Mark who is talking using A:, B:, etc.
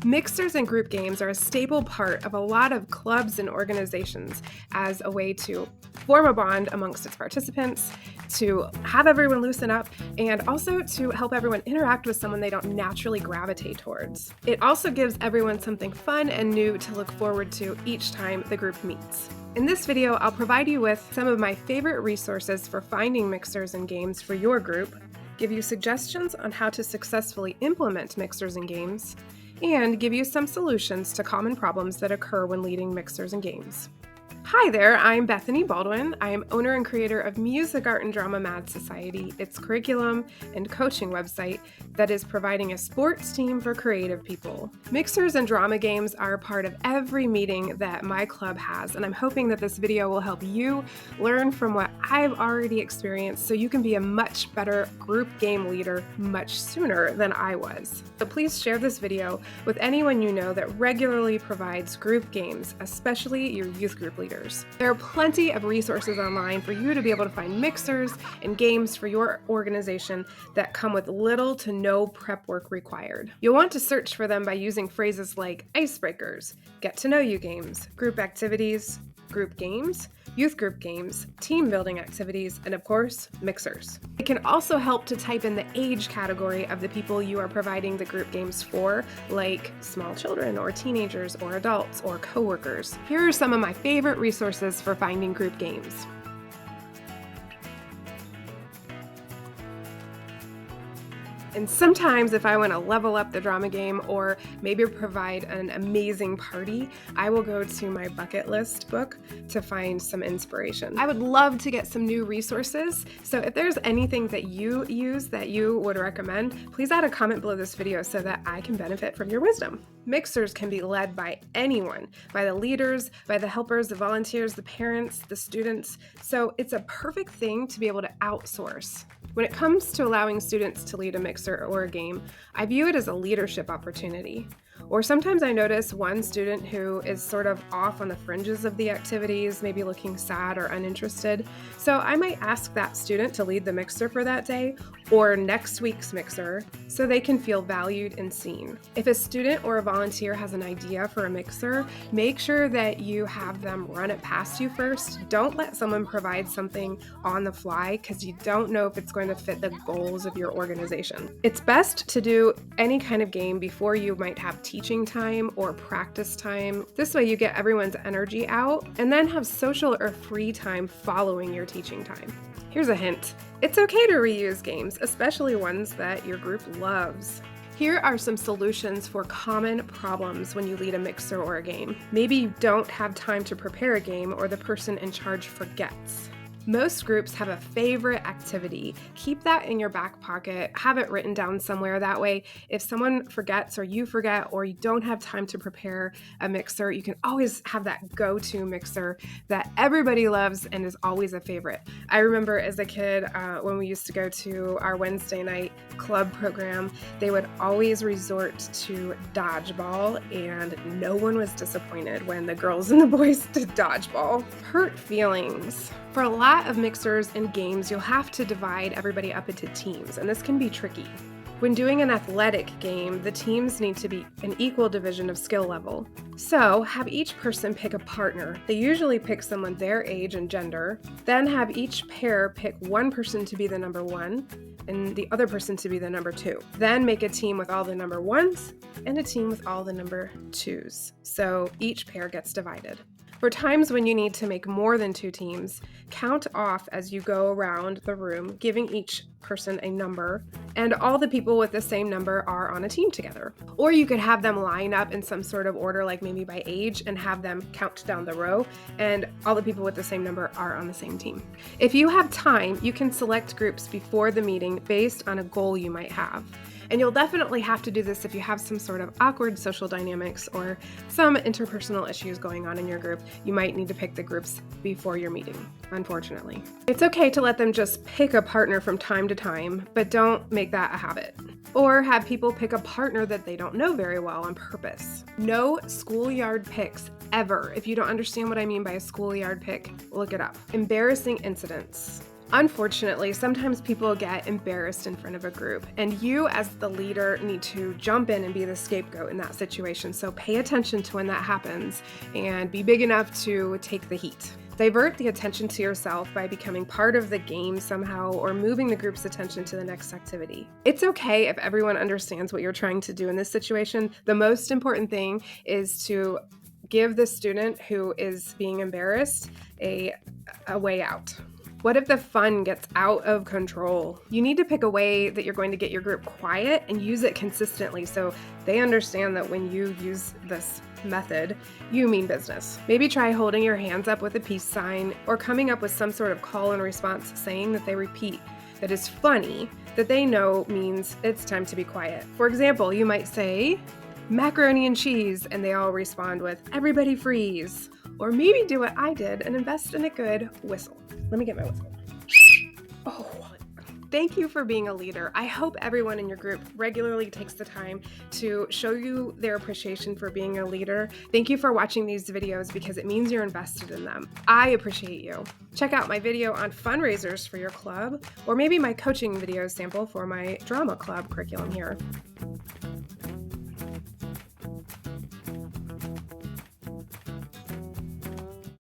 A: Mixers and group games are a staple part of a lot of clubs and organizations as a way to form a bond amongst its participants, to have everyone loosen up, and also to help everyone interact with someone they don't naturally gravitate towards. It also gives everyone something fun and new to look forward to each time the group meets. In this video, I'll provide you with some of my favorite resources for finding mixers and games for your group, give you suggestions on how to successfully implement mixers and games, and give you some solutions to common problems that occur when leading mixers and games. Hi there, I'm Bethany Baldwin. I am owner and creator of Music, Art, and Drama M.A.D Society, its curriculum and coaching website that is providing a sports team for creative people. Mixers and drama games are a part of every meeting that my club has, and I'm hoping that this video will help you learn from what I've already experienced so you can be a much better group game leader much sooner than I was. So please share this video with anyone you know that regularly provides group games, especially your youth group leaders. There are plenty of resources online for you to be able to find mixers and games for your organization that come with little to no prep work required. You'll want to search for them by using phrases like icebreakers, get to know you games, group activities, group games, youth group games, team building activities, and of course, mixers. It can also help to type in the age category of the people you are providing the group games for, like small children or teenagers or adults or coworkers. Here are some of my favorite resources for finding group games. And sometimes if I want to level up the drama game or maybe provide an amazing party, I will go to my bucket list book to find some inspiration. I would love to get some new resources, so if there's anything that you use that you would recommend, please add a comment below this video so that I can benefit from your wisdom. Mixers can be led by anyone, by the leaders, by the helpers, the volunteers, the parents, the students, so it's a perfect thing to be able to outsource. When it comes to allowing students to lead a mixer or a game, I view it as a leadership opportunity. Or sometimes I notice one student who is sort of off on the fringes of the activities, maybe looking sad or uninterested. So I might ask that student to lead the mixer for that day or next week's mixer so they can feel valued and seen. If a student or a volunteer has an idea for a mixer, make sure that you have them run it past you first. Don't let someone provide something on the fly because you don't know if it's going to fit the goals of your organization. It's best to do any kind of game before you might have teaching time or practice time. This way you get everyone's energy out and then have social or free time following your teaching time. Here's a hint. It's okay to reuse games, especially ones that your group loves. Here are some solutions for common problems when you lead a mixer or a game. Maybe you don't have time to prepare a game or the person in charge forgets. Most groups have a favorite activity. Keep that in your back pocket, have it written down somewhere. That way, if someone forgets or you forget or you don't have time to prepare a mixer, you can always have that go-to mixer that everybody loves and is always a favorite. I remember as a kid, when we used to go to our Wednesday night club program, they would always resort to dodgeball, and no one was disappointed when the girls and the boys did dodgeball. Hurt feelings. For a lot of mixers and games, you'll have to divide everybody up into teams, and this can be tricky. When doing an athletic game, the teams need to be an equal division of skill level. So have each person pick a partner. They usually pick someone their age and gender, then have each pair pick one person to be the number one and the other person to be the number two. Then make a team with all the number ones and a team with all the number twos. So each pair gets divided. For times when you need to make more than two teams, count off as you go around the room, giving each person a number, and all the people with the same number are on a team together. Or you could have them line up in some sort of order, like maybe by age, and have them count down the row, and all the people with the same number are on the same team. If you have time, you can select groups before the meeting based on a goal you might have. And you'll definitely have to do this if you have some sort of awkward social dynamics or some interpersonal issues going on in your group. You might need to pick the groups before your meeting, unfortunately. It's okay to let them just pick a partner from time to time, but don't make that a habit. Or have people pick a partner that they don't know very well on purpose. No schoolyard picks ever. If you don't understand what I mean by a schoolyard pick, look it up. Embarrassing incidents. Unfortunately, sometimes people get embarrassed in front of a group, and you as the leader need to jump in and be the scapegoat in that situation. So pay attention to when that happens and be big enough to take the heat. Divert the attention to yourself by becoming part of the game somehow or moving the group's attention to the next activity. It's okay if everyone understands what you're trying to do in this situation. The most important thing is to give the student who is being embarrassed a way out. What if the fun gets out of control? You need to pick a way that you're going to get your group quiet and use it consistently so they understand that when you use this method, you mean business. Maybe try holding your hands up with a peace sign or coming up with some sort of call and response saying that they repeat that is funny, that they know means it's time to be quiet. For example, you might say, macaroni and cheese, and they all respond with, everybody freeze. Or maybe do what I did and invest in a good whistle. Let me get my whistle. Oh, thank you for being a leader. I hope everyone in your group regularly takes the time to show you their appreciation for being a leader. Thank you for watching these videos because it means you're invested in them. I appreciate you. Check out my video on fundraisers for your club, or maybe my coaching video sample for my drama club curriculum here.